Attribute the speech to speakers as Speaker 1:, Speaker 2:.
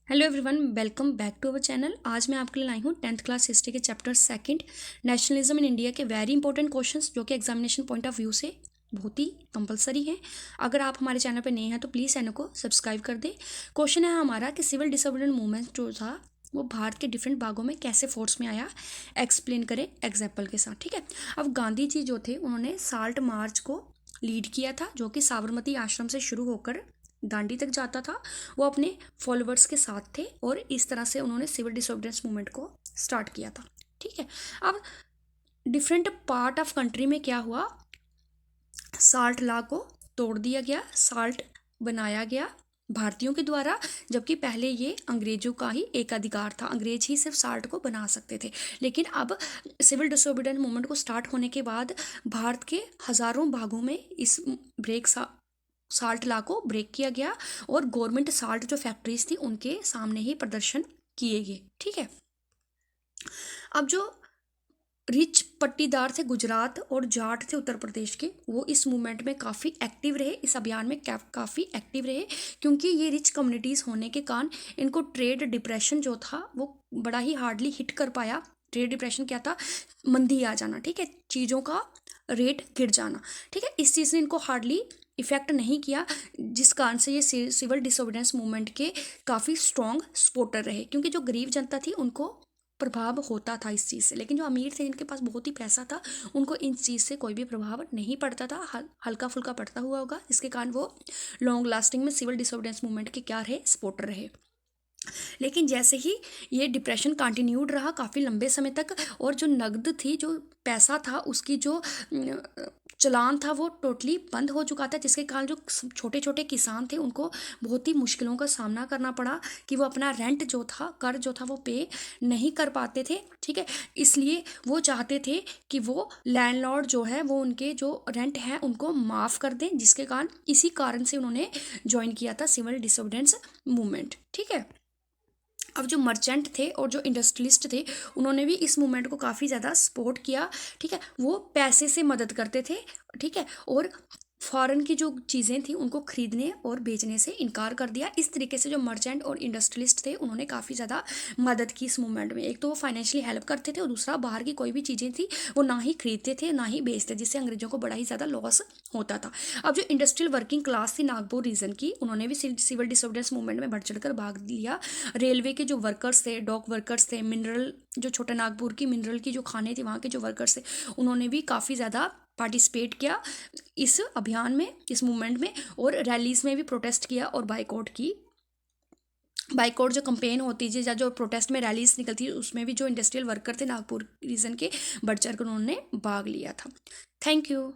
Speaker 1: Hello everyone, welcome back to our channel. आज मैं आपके लिए लाई हूँ 10th क्लास हिस्ट्री के chapter second nationalism in India के वेरी इंपॉर्टेंट क्वेश्चंस जो कि एग्जामिनेशन पॉइंट ऑफ व्यू से बहुत ही कंपलसरी हैं। अगर आप हमारे चैनल पर नए हैं तो प्लीज़ चैनल को सब्सक्राइब कर दें। क्वेश्चन है हमारा कि सिविल डिसोबीडिएंट मूवमेंट जो था वो भारत के डिफरेंट भागों में कैसे फोर्स में आया, एक्सप्लेन करें एग्जाम्पल के साथ। ठीक है, अब गांधी जी जो थे उन्होंने साल्ट मार्च को लीड किया था जो कि साबरमती आश्रम से शुरू होकर दांडी तक जाता था। वो अपने फॉलोअर्स के साथ थे और इस तरह से उन्होंने सिविल डिसोबीडियंस मूवमेंट को स्टार्ट किया था। ठीक है, अब डिफरेंट पार्ट ऑफ कंट्री में क्या हुआ, साल्ट लॉ को तोड़ दिया गया, साल्ट बनाया गया भारतीयों के द्वारा, जबकि पहले ये अंग्रेजों का ही एक अधिकार था। अंग्रेज ही सिर्फ साल्ट को बना सकते थे। लेकिन अब सिविल डिसोबीडियंट मूवमेंट को स्टार्ट होने के बाद भारत के हज़ारों भागों में इस साल्ट लॉ को ब्रेक किया गया और गवर्नमेंट साल्ट जो फैक्ट्रीज थी उनके सामने ही प्रदर्शन किए गए। ठीक है, अब जो रिच पट्टीदार थे गुजरात और जाट थे उत्तर प्रदेश के, वो इस मूवमेंट में काफ़ी एक्टिव रहे, इस अभियान में काफ़ी एक्टिव रहे, क्योंकि ये रिच कम्युनिटीज़ होने के कारण इनको ट्रेड डिप्रेशन जो था वो बड़ा ही हार्डली हिट कर पाया। ट्रेड डिप्रेशन क्या था, मंदी आ जाना। ठीक है, चीज़ों का रेट गिर जाना। ठीक है, इस चीज़ ने इनको हार्डली इफेक्ट नहीं किया, जिस कारण से ये सिविल डिसोबीडियंस मूवमेंट के काफ़ी स्ट्रॉन्ग सपोर्टर रहे, क्योंकि जो गरीब जनता थी उनको प्रभाव होता था इस चीज़ से, लेकिन जो अमीर थे जिनके पास बहुत ही पैसा था उनको इन चीज़ से कोई भी प्रभाव नहीं पड़ता था, हल्का फुल्का पड़ता हुआ होगा, इसके कारण वो लॉन्ग लास्टिंग में सिविल डिसोबीडियंस मूवमेंट के क्या रहे, सपोर्टर रहे। लेकिन जैसे ही ये डिप्रेशन कंटिन्यूड रहा काफ़ी लंबे समय तक, और जो नकद थी, जो पैसा था, उसकी जो चलान था वो टोटली बंद हो चुका था, जिसके कारण जो छोटे छोटे किसान थे उनको बहुत ही मुश्किलों का सामना करना पड़ा कि वो अपना रेंट जो था, कर जो था, वो पे नहीं कर पाते थे। ठीक है, इसलिए वो चाहते थे कि वो लैंडलॉर्ड जो है वो उनके जो रेंट है उनको माफ़ कर दें, जिसके कारण इसी कारण से उन्होंने ज्वाइन किया था सिविल डिसोबीडियंस मूवमेंट। ठीक है, अब जो मर्चेंट थे और जो इंडस्ट्रियलिस्ट थे उन्होंने भी इस मूवमेंट को काफ़ी ज़्यादा सपोर्ट किया। ठीक है, वो पैसे से मदद करते थे। ठीक है, और फॉरेन की जो चीज़ें थी उनको खरीदने और बेचने से इनकार कर दिया। इस तरीके से जो मर्चेंट और इंडस्ट्रियलिस्ट थे उन्होंने काफ़ी ज़्यादा मदद की इस मूवमेंट में। एक तो वो फाइनेंशियली हेल्प करते थे और दूसरा बाहर की कोई भी चीज़ें थी वो ना ही खरीदते थे ना ही बेचते, जिससे अंग्रेजों को बड़ा ही ज़्यादा लॉस होता था। अब जो इंडस्ट्रियल वर्किंग क्लास थी नागपुर रीजन की, उन्होंने भी सिविल डिसोबीडियंस मूवमेंट में बढ़ चढ़कर भाग लिया। रेलवे के जो वर्कर्स थे, डॉक वर्कर्स थे, मिनरल जो छोटा नागपुर की मिनरल की जो खाने थे वहाँ के जो वर्कर्स थे उन्होंने भी काफ़ी ज़्यादा पार्टिसिपेट किया इस अभियान में, इस मूवमेंट में, और रैलीज में भी प्रोटेस्ट किया और बाइकआउट की। बाइकआउट जो कंपेन होती है या जो प्रोटेस्ट में रैलीज निकलती है उसमें भी जो इंडस्ट्रियल वर्कर थे नागपुर रीजन के बढ़ चढ़ कर उन्होंने भाग लिया था। Thank you.